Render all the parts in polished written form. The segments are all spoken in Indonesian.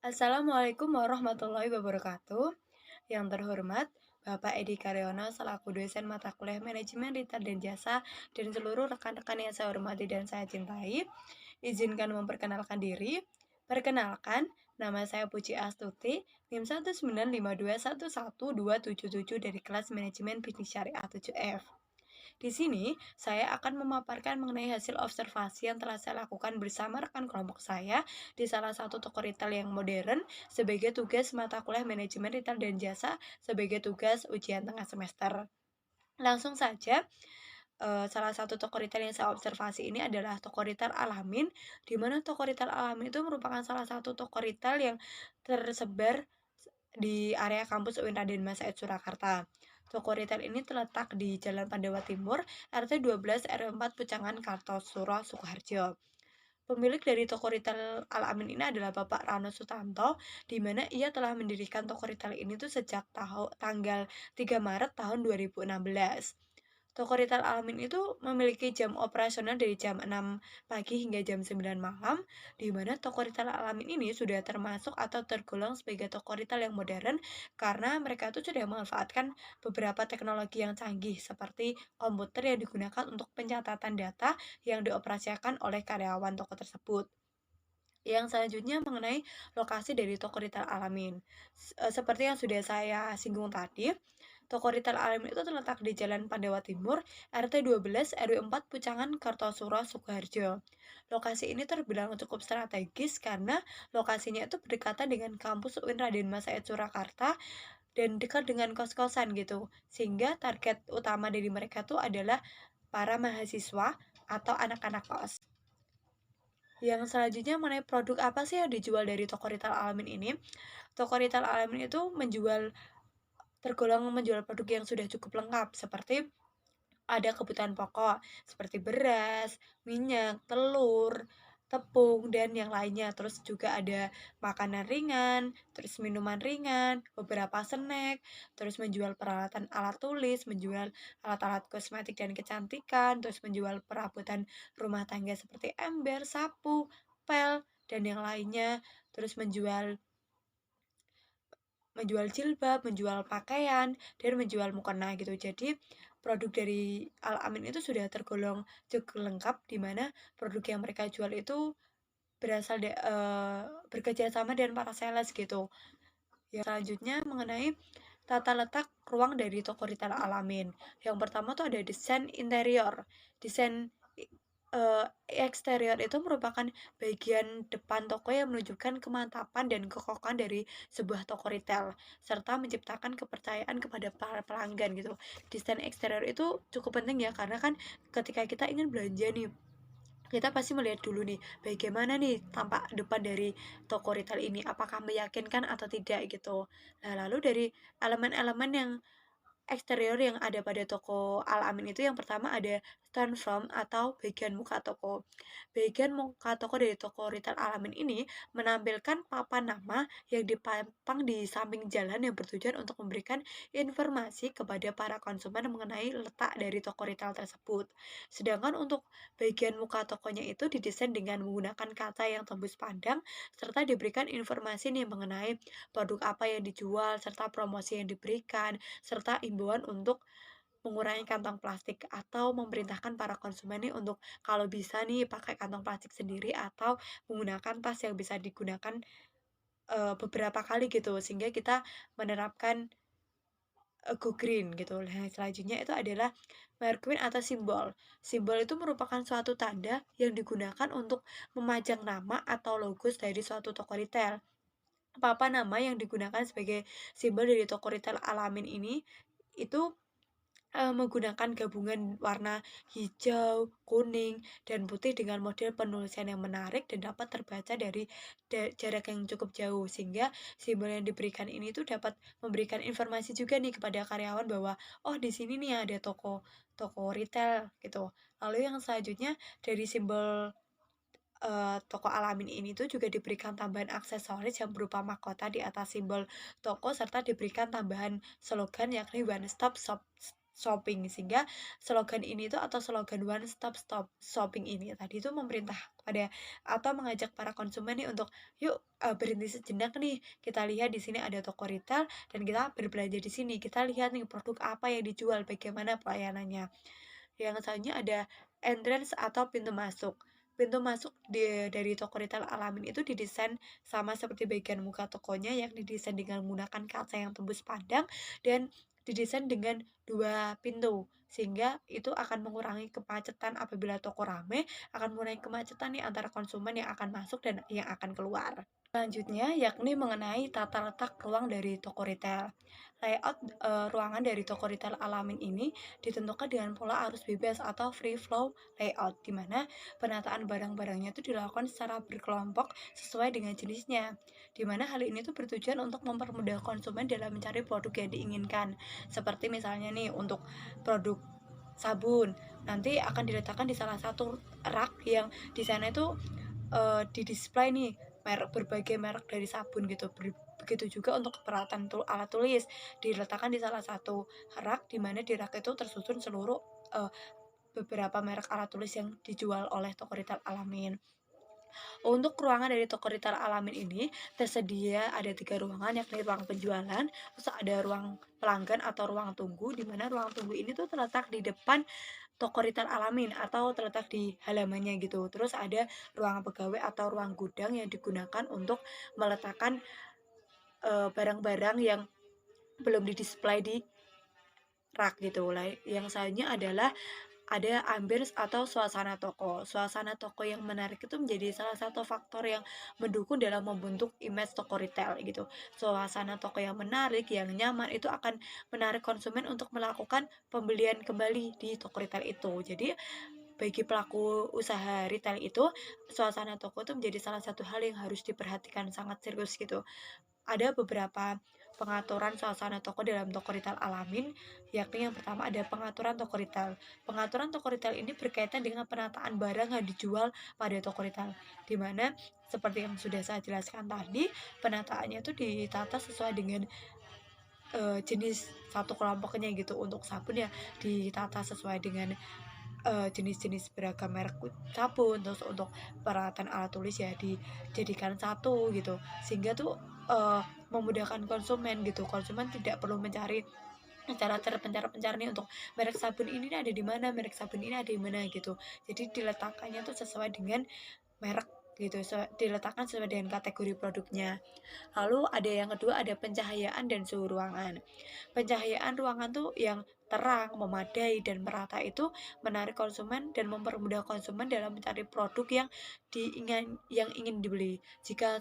Assalamualaikum warahmatullahi wabarakatuh. Yang terhormat, Bapak Edi Karyono selaku dosen mata kuliah Manajemen Retail dan Jasa dan seluruh rekan-rekan yang saya hormati dan saya cintai, izinkan memperkenalkan diri. Perkenalkan, nama saya Puji Astuti, NIM 195211277 dari kelas Manajemen Bisnis Syariah 7F. Di sini, saya akan memaparkan mengenai hasil observasi yang telah saya lakukan bersama rekan kelompok saya di salah satu toko retail yang modern sebagai tugas mata kuliah manajemen retail dan jasa sebagai tugas ujian tengah semester. Langsung saja, salah satu toko retail yang saya observasi ini adalah toko retail Alamin, di mana toko retail Alamin itu merupakan salah satu toko retail yang tersebar di area kampus UIN Raden Mas Said Surakarta. Toko retail ini terletak di Jalan Pandawa Timur, RT 12 RW 4 Pucangan, Kartosuro, Sukoharjo. Pemilik dari toko retail Al-Amin ini adalah Bapak Rano Sutanto, di mana ia telah mendirikan toko retail ini tuh sejak tanggal 3 Maret tahun 2016. Toko retail Alamin itu memiliki jam operasional dari jam 6 pagi hingga jam 9 malam, di mana toko retail Alamin ini sudah termasuk atau tergolong sebagai toko retail yang modern karena mereka itu sudah memanfaatkan beberapa teknologi yang canggih seperti komputer yang digunakan untuk pencatatan data yang dioperasikan oleh karyawan toko tersebut. Yang selanjutnya mengenai lokasi dari toko retail Alamin. Seperti yang sudah saya singgung tadi, toko retail Alamin itu terletak di Jalan Pandawa Timur, RT 12 RW 4 Pucangan, Kartosuro, Sukoharjo. Lokasi ini terbilang cukup strategis karena lokasinya itu berdekatan dengan kampus UIN Raden Mas Said Surakarta dan dekat dengan kos-kosan gitu. Sehingga target utama dari mereka tuh adalah para mahasiswa atau anak-anak kos. Yang selanjutnya mengenai produk apa sih yang dijual dari toko retail Alamin ini? Toko retail Alamin itu tergolong menjual produk yang sudah cukup lengkap seperti ada kebutuhan pokok seperti beras, minyak, telur, tepung, dan yang lainnya. Terus juga ada makanan ringan, terus minuman ringan, beberapa snack, terus menjual peralatan alat tulis, menjual alat-alat kosmetik dan kecantikan, terus menjual perabotan rumah tangga seperti ember, sapu, pel, dan yang lainnya. Terus menjual menjual jilbab, menjual pakaian, dan menjual mukena gitu. Jadi produk dari Al-Amin itu sudah tergolong cukup lengkap di mana produk yang mereka jual itu bekerja sama dengan para sales gitu. Yang selanjutnya mengenai tata letak ruang dari toko retail Alamin. Yang pertama tuh ada desain interior. Desain eh, eksterior itu merupakan bagian depan toko yang menunjukkan kemantapan dan kekokohan dari sebuah toko retail, serta menciptakan kepercayaan kepada para pelanggan gitu. Desain eksterior itu cukup penting ya, karena kan ketika kita ingin belanja nih, kita pasti melihat dulu nih, bagaimana nih tampak depan dari toko retail ini, apakah meyakinkan atau tidak gitu. Nah, lalu dari elemen-elemen yang eksterior yang ada pada toko Al-Amin itu yang pertama ada stand front atau bagian muka toko. Bagian muka toko dari toko retail Al-Amin ini menampilkan papan nama yang dipajang di samping jalan yang bertujuan untuk memberikan informasi kepada para konsumen mengenai letak dari toko retail tersebut. Sedangkan untuk bagian muka tokonya itu didesain dengan menggunakan kaca yang tembus pandang serta diberikan informasi nih mengenai produk apa yang dijual serta promosi yang diberikan serta imbauan untuk mengurangi kantong plastik atau memerintahkan para konsumen nih untuk kalau bisa nih pakai kantong plastik sendiri atau menggunakan tas yang bisa digunakan beberapa kali gitu sehingga kita menerapkan go green gitu. Nah, selanjutnya itu adalah merquin atau simbol. Simbol itu merupakan suatu tanda yang digunakan untuk memajang nama atau logo dari suatu toko retail. Papan nama yang digunakan sebagai simbol dari toko retail Alamin ini itu menggunakan gabungan warna hijau, kuning, dan putih dengan model penulisan yang menarik dan dapat terbaca dari jarak yang cukup jauh. Sehingga simbol yang diberikan ini tuh dapat memberikan informasi juga nih kepada karyawan bahwa, "Oh, di sini nih ada toko toko retail," gitu. Lalu yang selanjutnya dari simbol toko Alamin ini tuh juga diberikan tambahan aksesoris yang berupa mahkota di atas simbol toko serta diberikan tambahan slogan yakni One Stop Shop shopping. Sehingga slogan ini tuh atau slogan one stop stop shopping ini tadi tuh memerintah pada atau mengajak para konsumen nih untuk, "Yuk, berhenti sejenak nih, kita lihat di sini ada toko retail dan kita berbelanja di sini. Kita lihat nih produk apa yang dijual, bagaimana pelayanannya." Yang selanjutnya ada entrance atau pintu masuk. Pintu masuk dari toko retail Alamin itu didesain sama seperti bagian muka tokonya yang didesain dengan menggunakan kaca yang tembus pandang dan didesain dengan dua pintu sehingga itu akan mengurangi kemacetan apabila toko rame, akan mengurangi kemacetan nih antara konsumen yang akan masuk dan yang akan keluar. Selanjutnya yakni mengenai tata letak ruang dari toko retail. Layout ruangan dari toko retail Alamin ini ditentukan dengan pola arus bebas atau free flow layout, di mana penataan barang-barangnya itu dilakukan secara berkelompok sesuai dengan jenisnya. Di mana hal ini tuh bertujuan untuk mempermudah konsumen dalam mencari produk yang diinginkan. Seperti misalnya nih untuk produk sabun, nanti akan diletakkan di salah satu rak yang di sana itu di-display nih berbagai merek dari sabun gitu. Begitu juga untuk peralatan alat tulis, diletakkan di salah satu rak, di mana di rak itu tersusun seluruh, eee, beberapa merek alat tulis yang dijual oleh toko retail Alamin. Untuk ruangan dari toko retail Alamin ini tersedia ada 3 ruangan, yakni ruang penjualan, terus ada ruang pelanggan atau ruang tunggu, di mana ruang tunggu ini tuh terletak di depan toko retail Alamin atau terletak di halamannya gitu. Terus ada ruang pegawai atau ruang gudang yang digunakan untuk meletakkan, barang-barang yang belum di-display di rak gitu. Lah yang selanjutnya adalah ada ambience atau suasana toko. Suasana toko yang menarik itu menjadi salah satu faktor yang mendukung dalam membentuk image toko retail gitu. Suasana toko yang menarik, yang nyaman itu akan menarik konsumen untuk melakukan pembelian kembali di toko retail itu. Jadi bagi pelaku usaha retail itu, suasana toko itu menjadi salah satu hal yang harus diperhatikan sangat serius gitu. Ada beberapa pengaturan suasana toko dalam toko retail Alamin, yakni yang pertama ada pengaturan toko retail. Pengaturan toko retail ini berkaitan dengan penataan barang yang dijual pada toko retail, di mana seperti yang sudah saya jelaskan tadi, penataannya itu ditata sesuai dengan jenis satu kelompoknya gitu. Untuk sabun ya ditata sesuai dengan jenis-jenis beragam merek sabun, terus untuk peralatan alat tulis ya dijadikan satu gitu, sehingga tuh memudahkan konsumen gitu. Konsumen tidak perlu mencari secara terpencar-pencar nih untuk merek sabun ini ada di mana, merek sabun ini ada di mana gitu. Jadi diletakkannya tuh sesuai dengan merek gitu, diletakkan sesuai dengan kategori produknya. Lalu ada yang kedua ada pencahayaan dan suhu ruangan. Pencahayaan ruangan tuh yang terang, memadai, dan merata itu menarik konsumen dan mempermudah konsumen dalam mencari produk yang ingin dibeli. Jika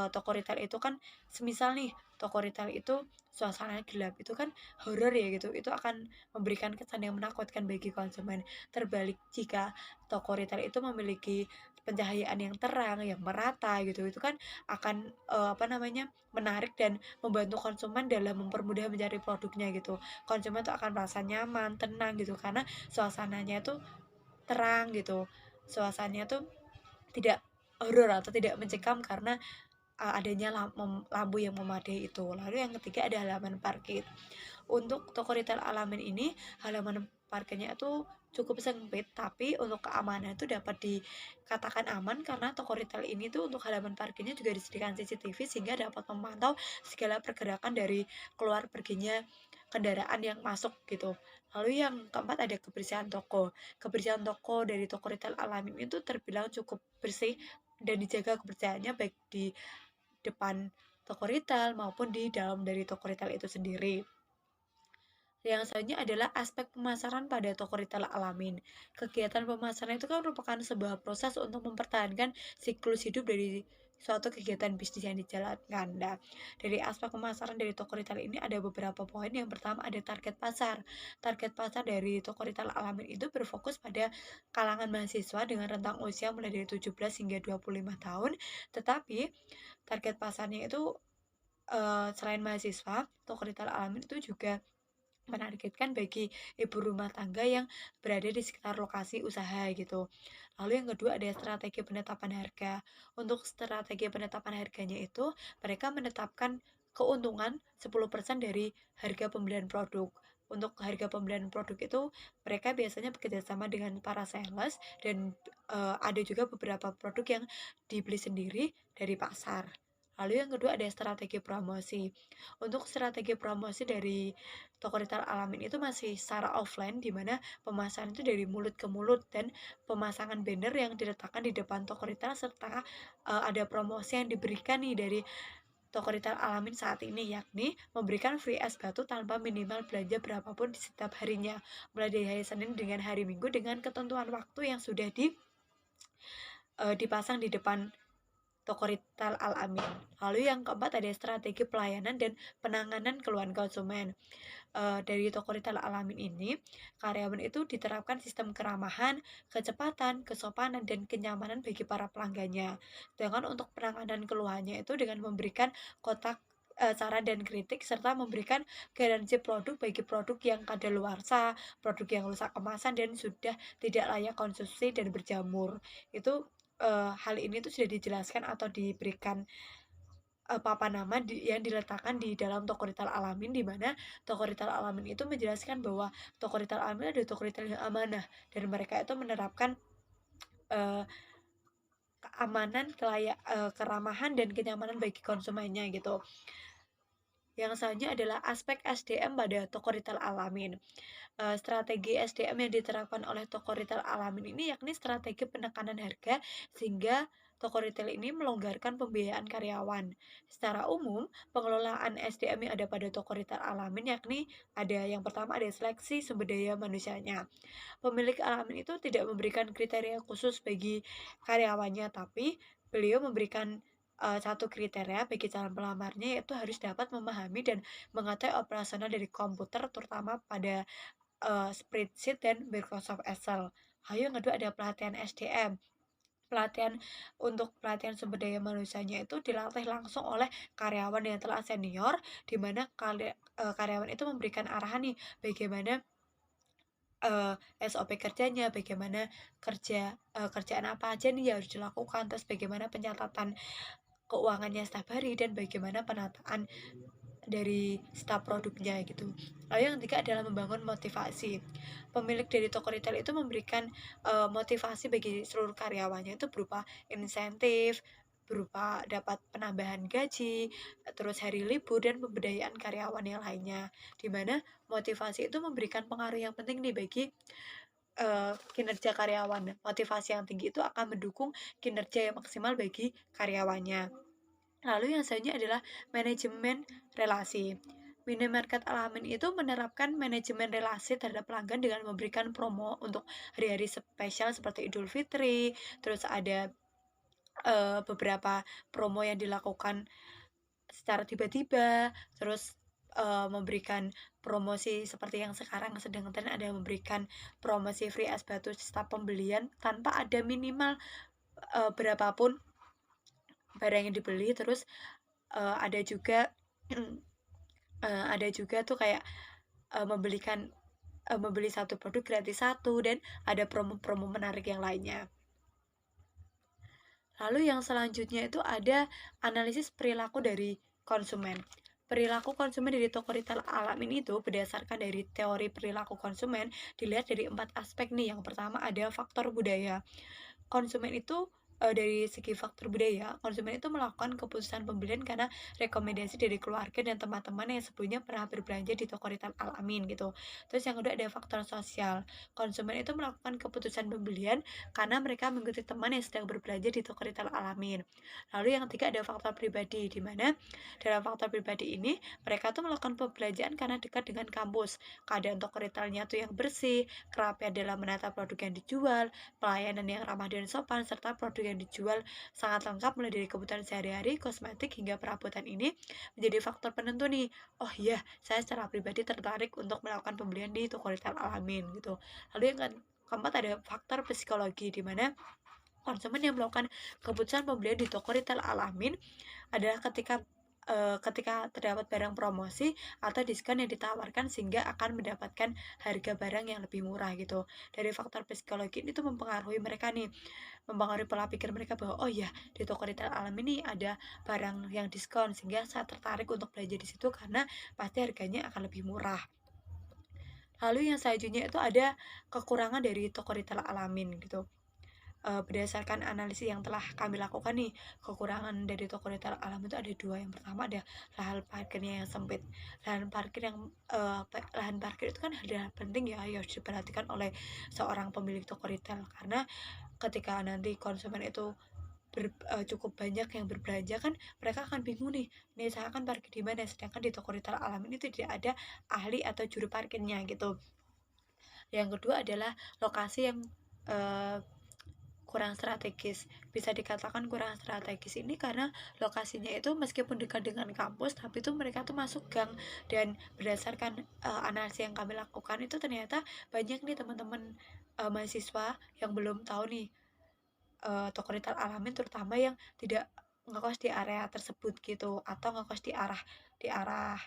toko retail itu kan semisal nih toko retail itu suasananya gelap itu kan horor ya gitu, itu akan memberikan kesan yang menakutkan bagi konsumen. Terbalik jika toko retail itu memiliki pencahayaan yang terang, yang merata gitu, itu kan akan apa namanya menarik dan membantu konsumen dalam mempermudah mencari produknya gitu. Konsumen tuh akan merasa nyaman, tenang gitu karena suasananya tuh terang gitu. Suasananya tuh tidak horor atau tidak mencekam karena adanya lampu yang memadai itu. Lalu yang ketiga ada halaman parkir. Untuk toko retail Alamin ini halaman parkirnya itu cukup sempit, tapi untuk keamanan itu dapat dikatakan aman karena toko retail ini tuh untuk halaman parkirnya juga disediakan CCTV sehingga dapat memantau segala pergerakan dari keluar perginya kendaraan yang masuk gitu. Lalu yang keempat ada kebersihan toko. Kebersihan toko dari toko retail Alamin itu terbilang cukup bersih dan dijaga kebersihannya baik di depan toko retail maupun di dalam dari toko retail itu sendiri. Yang selanjutnya adalah aspek pemasaran pada toko retail Alamin. Kegiatan pemasaran itu kan merupakan sebuah proses untuk mempertahankan siklus hidup dari suatu kegiatan bisnis yang dijalankan. Nah, dari aspek pemasaran dari toko retail ini ada beberapa poin. Yang pertama ada target pasar. Target pasar dari toko retail Alamin itu berfokus pada kalangan mahasiswa dengan rentang usia mulai dari 17 hingga 25 tahun. Tetapi target pasarnya itu selain mahasiswa, toko retail Alamin itu juga menargetkan bagi ibu rumah tangga yang berada di sekitar lokasi usaha gitu. Lalu yang kedua ada strategi penetapan harga. Untuk strategi penetapan harganya itu mereka menetapkan keuntungan 10% dari harga pembelian produk. untuk harga pembelian produk itu mereka biasanya bekerja sama dengan para sales dan, ada juga beberapa produk yang dibeli sendiri dari pasar. Lalu yang kedua ada strategi promosi. Untuk strategi promosi dari toko retail Alamin itu masih secara offline, di mana pemasaran itu dari mulut ke mulut dan pemasangan banner yang diletakkan di depan toko retail serta, ada promosi yang diberikan nih dari toko retail Alamin saat ini, yakni memberikan free es batu tanpa minimal belanja berapapun di setiap harinya, mulai dari hari Senin dengan hari Minggu dengan ketentuan waktu yang sudah dipasang di depan toko retail Al-Amin. Lalu yang keempat ada strategi pelayanan dan penanganan keluhan konsumen. Dari toko retail Al-Amin ini, karyawan itu diterapkan sistem keramahan, kecepatan, kesopanan, dan kenyamanan bagi para pelanggannya. Sedangkan untuk penanganan keluhannya itu dengan memberikan kotak saran dan kritik serta memberikan garansi produk bagi produk yang kadaluarsa, produk yang rusak kemasan dan sudah tidak layak konsumsi dan berjamur. Itu hal ini tuh sudah dijelaskan atau diberikan papan nama yang diletakkan di dalam toko retail Alamin, di mana toko retail Alamin itu menjelaskan bahwa toko retail Alamin adalah toko retail yang amanah dan mereka itu menerapkan eee, keamanan, keramahan dan kenyamanan bagi konsumennya gitu. Yang selanjutnya adalah aspek SDM pada toko retail Alamin. Strategi SDM yang diterapkan oleh toko retail Alamin ini yakni strategi penekanan harga sehingga toko retail ini melonggarkan pembiayaan karyawan. Secara umum, pengelolaan SDM yang ada pada toko retail Alamin yakni ada yang pertama ada seleksi sumber daya manusianya. Pemilik Alamin itu tidak memberikan kriteria khusus bagi karyawannya, tapi beliau memberikan satu kriteria bagi calon pelamarnya yaitu harus dapat memahami dan mengatai operasional dari komputer terutama pada spreadsheet dan Microsoft Excel. Lalu yang kedua ada pelatihan SDM. Pelatihan sumber daya manusianya itu dilatih langsung oleh karyawan yang telah senior, di mana karyawan itu memberikan arahan nih bagaimana SOP kerjanya, bagaimana kerjaan apa aja nih yang harus dilakukan, terus bagaimana pencatatan keuangannya setiap hari dan bagaimana penataan dari staf produknya gitu. Lalu yang ketiga adalah membangun motivasi. Pemilik dari toko retail itu memberikan motivasi bagi seluruh karyawannya itu berupa insentif, berupa dapat penambahan gaji, terus hari libur dan pemberdayaan karyawan yang lainnya. Di mana motivasi itu memberikan pengaruh yang penting nih bagi kinerja karyawan. Motivasi yang tinggi itu akan mendukung kinerja yang maksimal bagi karyawannya. Lalu yang selanjutnya adalah manajemen relasi. Minimarket Alamin itu menerapkan manajemen relasi terhadap pelanggan dengan memberikan promo untuk hari-hari spesial seperti Idul Fitri, terus ada beberapa promo yang dilakukan secara tiba-tiba, terus memberikan promosi seperti yang sekarang sedang tren, ada memberikan promosi free es batu setiap pembelian tanpa ada minimal berapapun barang yang dibeli. Terus ada juga ada juga tuh kayak membeli satu produk gratis satu dan ada promo-promo menarik yang lainnya. Lalu yang selanjutnya itu ada analisis perilaku dari konsumen. Perilaku konsumen dari toko retail Alamin itu berdasarkan dari teori perilaku konsumen dilihat dari 4 aspek nih. Yang pertama ada faktor budaya. Konsumen itu dari segi faktor budaya, konsumen itu melakukan keputusan pembelian karena rekomendasi dari keluarga dan teman-teman yang sebelumnya pernah berbelanja di toko retail Al-Amin gitu. Terus yang kedua ada faktor sosial. Konsumen itu melakukan keputusan pembelian karena mereka mengikuti teman yang sedang berbelanja di toko retail Al-Amin. Lalu yang ketiga ada faktor pribadi, di mana dalam faktor pribadi ini mereka tuh melakukan pembelanjaan karena dekat dengan kampus. Keadaan toko retailnya tuh yang bersih, kerapian dalam menata produk yang dijual, pelayanan yang ramah dan sopan, serta produk yang dijual sangat lengkap mulai dari kebutuhan sehari-hari, kosmetik, hingga perabotan ini menjadi faktor penentu nih. Oh iya, saya secara pribadi tertarik untuk melakukan pembelian di toko retail Alamin gitu. Lalu yang keempat ada faktor psikologi, di mana konsumen yang melakukan keputusan pembelian di toko retail Alamin adalah ketika terdapat barang promosi atau diskon yang ditawarkan sehingga akan mendapatkan harga barang yang lebih murah gitu. Dari faktor psikologi ini tuh mempengaruhi mereka nih, mempengaruhi pola pikir mereka bahwa oh ya di toko retail Alam ini ada barang yang diskon sehingga saya tertarik untuk belanja di situ karena pasti harganya akan lebih murah. Lalu yang selanjutnya itu ada kekurangan dari toko retail Al-Amin gitu. Berdasarkan analisis yang telah kami lakukan nih, kekurangan dari toko retail Al-Amin itu ada dua. Yang pertama ada lahan parkirnya yang sempit. Lahan parkir itu kan hal penting ya, yang harus diperhatikan oleh seorang pemilik toko retail, karena ketika nanti konsumen itu cukup banyak yang berbelanja kan mereka akan bingung nih saya akan parkir di mana, sedangkan di toko retail Al-Amin itu tidak ada ahli atau juru parkirnya gitu. Yang kedua adalah lokasi yang uh, kurang strategis. Bisa dikatakan kurang strategis ini karena lokasinya itu meskipun dekat dengan kampus, tapi tuh mereka tuh masuk gang. Dan berdasarkan analisis yang kami lakukan itu ternyata banyak nih teman-teman mahasiswa yang belum tahu nih toko retail Al-Amin, terutama yang tidak ngekos di area tersebut gitu, atau ngekos di arah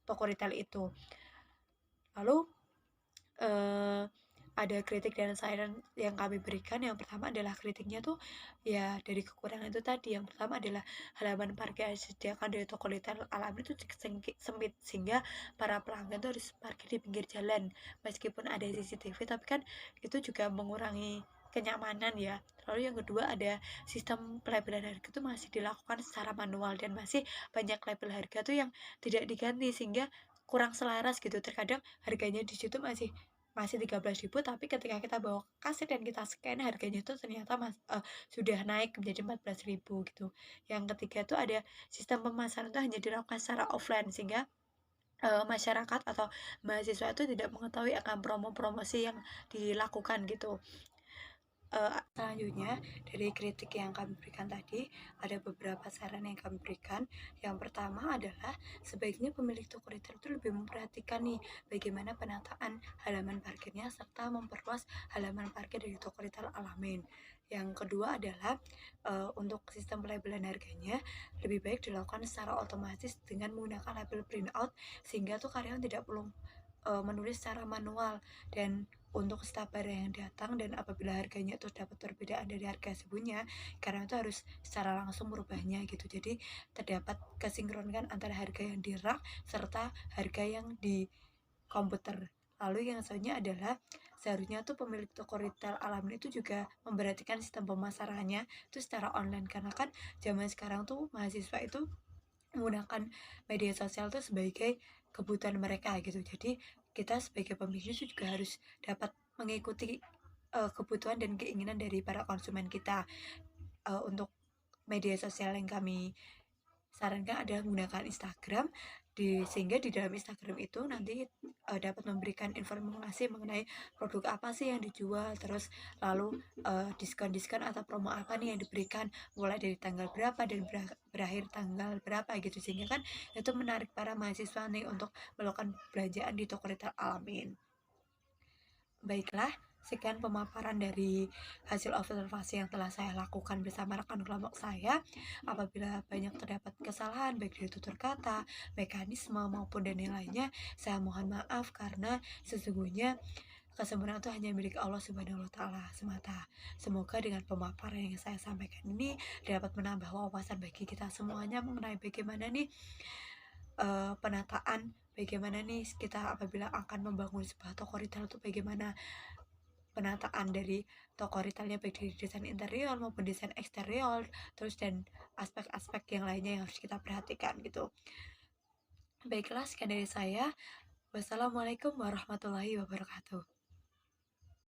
toko retail itu. Lalu eh, ada kritik dan saran yang kami berikan. Yang pertama adalah kritiknya tuh ya dari kekurangan itu tadi. Yang pertama adalah halaman parkir yang disediakan dari toko retail Al-Amin itu sempit, sehingga para pelanggan tuh harus parkir di pinggir jalan. Meskipun ada CCTV, tapi kan itu juga mengurangi kenyamanan ya. Lalu yang kedua ada sistem pelabelan harga itu masih dilakukan secara manual, dan masih banyak label harga tuh yang tidak diganti, sehingga kurang selaras gitu. Terkadang harganya di situ masih masih 13.000, tapi ketika kita bawa ke kasir dan kita scan, harganya itu ternyata sudah naik menjadi 14.000 gitu. Yang ketiga itu ada sistem pemasaran itu hanya dilakukan secara offline, sehingga masyarakat atau mahasiswa itu tidak mengetahui akan promo-promosi yang dilakukan gitu. Selanjutnya dari kritik yang kami berikan tadi, ada beberapa saran yang kami berikan. Yang pertama adalah sebaiknya pemilik toko retail itu lebih memperhatikan nih bagaimana penataan halaman parkirnya, serta memperluas halaman parkir dari toko retail Al-Amin. Yang kedua adalah untuk sistem pelabelan harganya lebih baik dilakukan secara otomatis dengan menggunakan label printout, sehingga tuh karyawan tidak perlu menulis secara manual. Dan untuk staf barang yang datang, dan apabila harganya itu dapat perbedaan dari harga sebelumnya, karena itu harus secara langsung merubahnya gitu. Jadi terdapat kesinkronan antara harga yang di rak serta harga yang di komputer. Lalu yang selanjutnya adalah seharusnya tuh pemilik toko retail Al-Amin itu juga memperhatikan sistem pemasarannya itu secara online, karena kan zaman sekarang tuh mahasiswa itu menggunakan media sosial itu sebagai kebutuhan mereka gitu. Jadi kita sebagai pembisnis juga harus dapat mengikuti kebutuhan dan keinginan dari para konsumen kita. Untuk media sosial yang kami sarankan adalah menggunakan Instagram, sehingga di dalam Instagram itu nanti dapat memberikan informasi mengenai produk apa sih yang dijual, terus lalu diskon-diskon atau promo apa nih yang diberikan mulai dari tanggal berapa dan berakhir tanggal berapa gitu, sehingga kan itu menarik para mahasiswa nih untuk melakukan belanjaan di toko retail Al-Amin. Baiklah, sekian pemaparan dari hasil observasi yang telah saya lakukan bersama rekan kelompok saya. Apabila banyak terdapat kesalahan baik dari tutur kata, mekanisme maupun dan yang lainnya, saya mohon maaf, karena sesungguhnya kesempurnaan itu hanya milik Allah Subhanahu wa taala semata. Semoga dengan pemaparan yang saya sampaikan ini dapat menambah wawasan bagi kita semuanya mengenai bagaimana nih penataan, bagaimana nih kita apabila akan membangun sebuah toko retail itu, bagaimana penataan dari toko retailnya baik dari desain interior maupun desain eksterior, terus dan aspek-aspek yang lainnya yang harus kita perhatikan gitu. Baiklah, sekian dari saya. Wassalamualaikum warahmatullahi wabarakatuh.